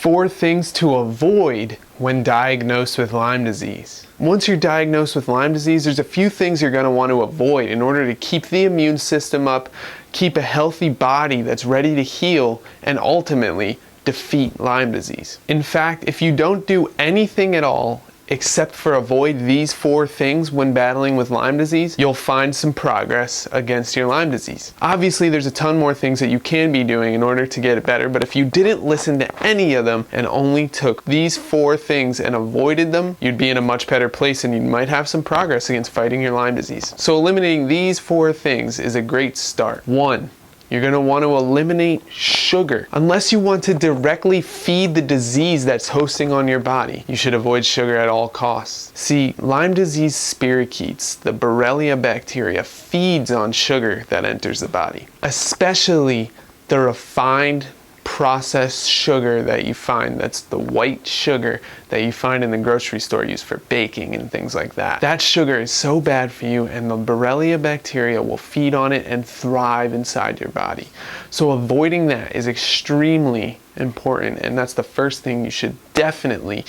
4 things to avoid when diagnosed with Lyme disease. Once you're diagnosed with Lyme disease, there's a few things you're going to want to avoid in order to keep the immune system up, keep a healthy body that's ready to heal, and ultimately defeat Lyme disease. In fact, if you don't do anything at all except for avoid these 4 things when battling with Lyme disease, you'll find some progress against your Lyme disease. Obviously, there's a ton more things that you can be doing in order to get it better, but if you didn't listen to any of them and only took these 4 things and avoided them, you'd be in a much better place and you might have some progress against fighting your Lyme disease. So eliminating these 4 things is a great start. 1. You're going to want to eliminate sugar. Unless you want to directly feed the disease that's hosting on your body, you should avoid sugar at all costs. See, Lyme disease spirochetes, the Borrelia bacteria, feeds on sugar that enters the body, especially the refined processed sugar that you find. That's the white sugar that you find in the grocery store used for baking and things like that. That sugar is so bad for you, and the Borrelia bacteria will feed on it and thrive inside your body. So avoiding that is extremely important, and that's the first thing you should definitely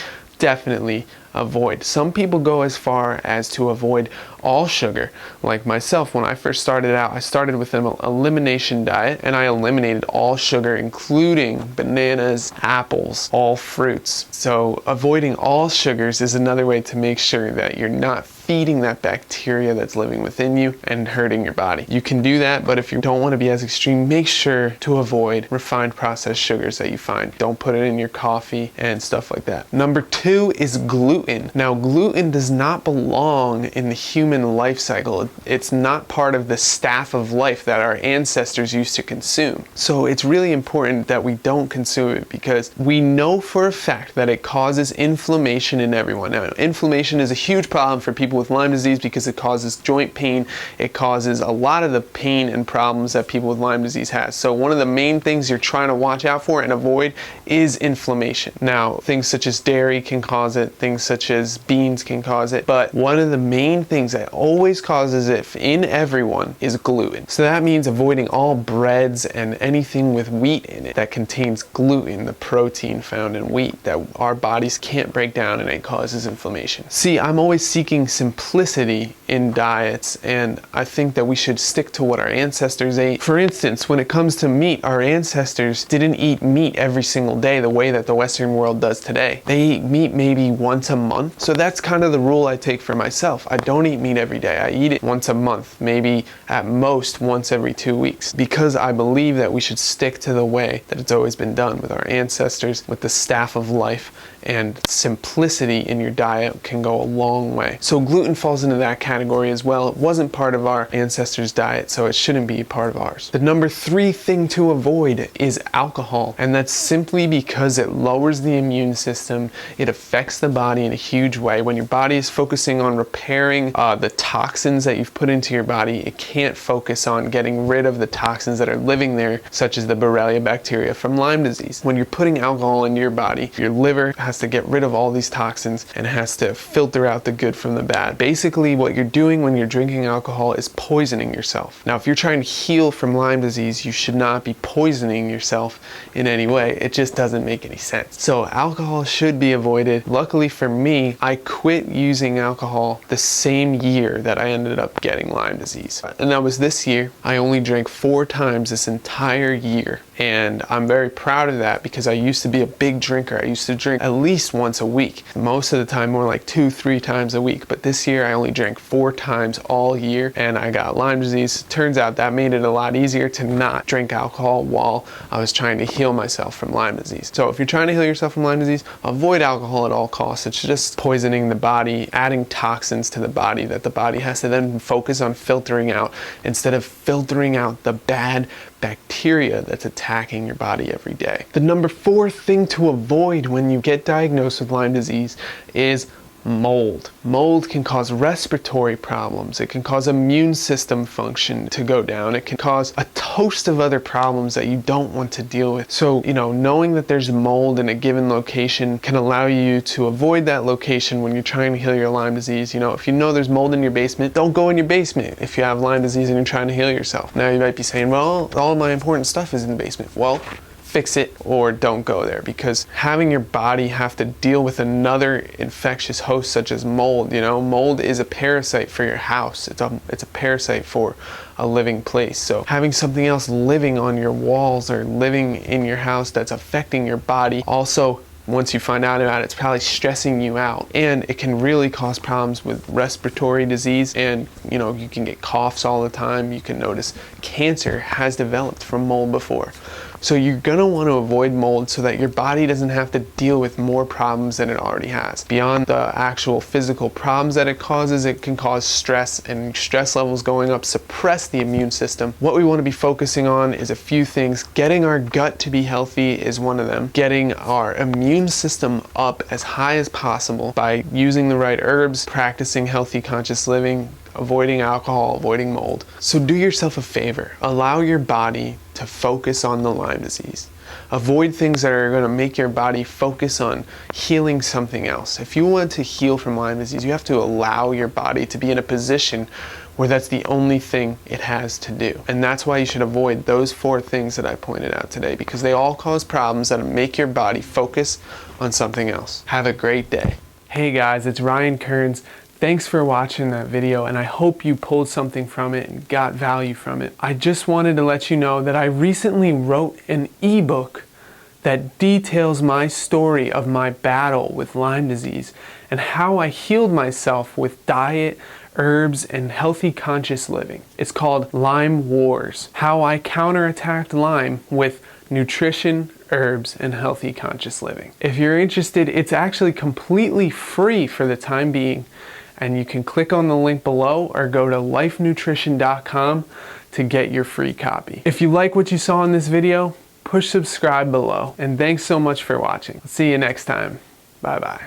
avoid. Some people go as far as to avoid all sugar. Like myself, when I first started out, I started with an elimination diet, and I eliminated all sugar, including bananas, apples, all fruits. So avoiding all sugars is another way to make sure that you're not feeding that bacteria that's living within you and hurting your body. You can do that, but if you don't want to be as extreme, make sure to avoid refined processed sugars that you find. Don't put it in your coffee and stuff like that. Number 2 is gluten. Now, gluten does not belong in the human life cycle. It's not part of the staff of life that our ancestors used to consume. So it's really important that we don't consume it, because we know for a fact that it causes inflammation in everyone. Now, inflammation is a huge problem for people with Lyme disease because it causes joint pain. It causes a lot of the pain and problems that people with Lyme disease have. So one of the main things you're trying to watch out for and avoid is inflammation. Now, things such as dairy can cause it, things such as beans can cause it, but one of the main things that always causes it in everyone is gluten. So that means avoiding all breads and anything with wheat in it that contains gluten, the protein found in wheat that our bodies can't break down, and it causes inflammation. See, I'm always seeking simplicity in diets, and I think that we should stick to what our ancestors ate. For instance, when it comes to meat, our ancestors didn't eat meat every single day the way that the Western world does today. They eat meat maybe once a month. So that's kind of the rule I take for myself. I don't eat meat every day. I eat it once a month, maybe at most once every 2 weeks, because I believe that we should stick to the way that it's always been done with our ancestors, with the staff of life, and simplicity in your diet can go a long way. So gluten falls into that category as well. It wasn't part of our ancestors' diet, so it shouldn't be part of ours. The number 3 thing to avoid is alcohol, and that's simply because it lowers the immune system. It affects the body in a huge way. When your body is focusing on repairing the toxins that you've put into your body, it can't focus on getting rid of the toxins that are living there, such as the Borrelia bacteria from Lyme disease. When you're putting alcohol into your body, your liver has to get rid of all these toxins and has to filter out the good from the bad. Basically, what you're doing when you're drinking alcohol is poisoning yourself. Now, if you're trying to heal from Lyme disease, you should not be poisoning yourself in any way. It just doesn't make any sense. So alcohol should be avoided. Luckily for me, I quit using alcohol the same year that I ended up getting Lyme disease. And that was this year. I only drank 4 times this entire year. And I'm very proud of that, because I used to be a big drinker. I used to drink at least once a week. Most of the time, more like 2-3 times a week. But this year, I only drank 4 times all year, and I got Lyme disease. Turns out that made it a lot easier to not drink alcohol while I was trying to heal myself from Lyme disease. So if you're trying to heal yourself from Lyme disease, avoid alcohol at all costs. It's just poisoning the body, adding toxins to the body that the body has to then focus on filtering out, instead of filtering out the bad bacteria that's attacking your body every day. The number 4 thing to avoid when you get diagnosed with Lyme disease is mold. Mold can cause respiratory problems. It can cause immune system function to go down. It can cause a host of other problems that you don't want to deal with. So, knowing that there's mold in a given location can allow you to avoid that location when you're trying to heal your Lyme disease. If you know there's mold in your basement, don't go in your basement if you have Lyme disease and you're trying to heal yourself. Now you might be saying, well, all my important stuff is in the basement. Well, fix it or don't go there, because having your body have to deal with another infectious host such as mold, mold is a parasite for your house. It's a parasite for a living place. So having something else living on your walls or living in your house that's affecting your body, also, once you find out about it, it's probably stressing you out, and it can really cause problems with respiratory disease, and you can get coughs all the time. You can notice cancer has developed from mold before. So you're gonna want to avoid mold so that your body doesn't have to deal with more problems than it already has. Beyond the actual physical problems that it causes, it can cause stress, and stress levels going up suppress the immune system. What we want to be focusing on is a few things. Getting our gut to be healthy is one of them. Getting our immune system up as high as possible by using the right herbs, practicing healthy conscious living, avoiding alcohol, avoiding mold. So do yourself a favor. Allow your body to focus on the Lyme disease. Avoid things that are going to make your body focus on healing something else. If you want to heal from Lyme disease, you have to allow your body to be in a position where that's the only thing it has to do. And that's why you should avoid those 4 things that I pointed out today, because they all cause problems that make your body focus on something else. Have a great day. Hey guys, it's Ryan Kearns. Thanks for watching that video, and I hope you pulled something from it and got value from it. I just wanted to let you know that I recently wrote an ebook that details my story of my battle with Lyme disease and how I healed myself with diet, herbs, and healthy conscious living. It's called Lyme Wars: How I Counterattacked Lyme with Nutrition, Herbs, and Healthy Conscious Living. If you're interested, it's actually completely free for the time being, and you can click on the link below or go to lifenutrition.com to get your free copy. If you like what you saw in this video, push subscribe below, and thanks so much for watching. See you next time. Bye bye.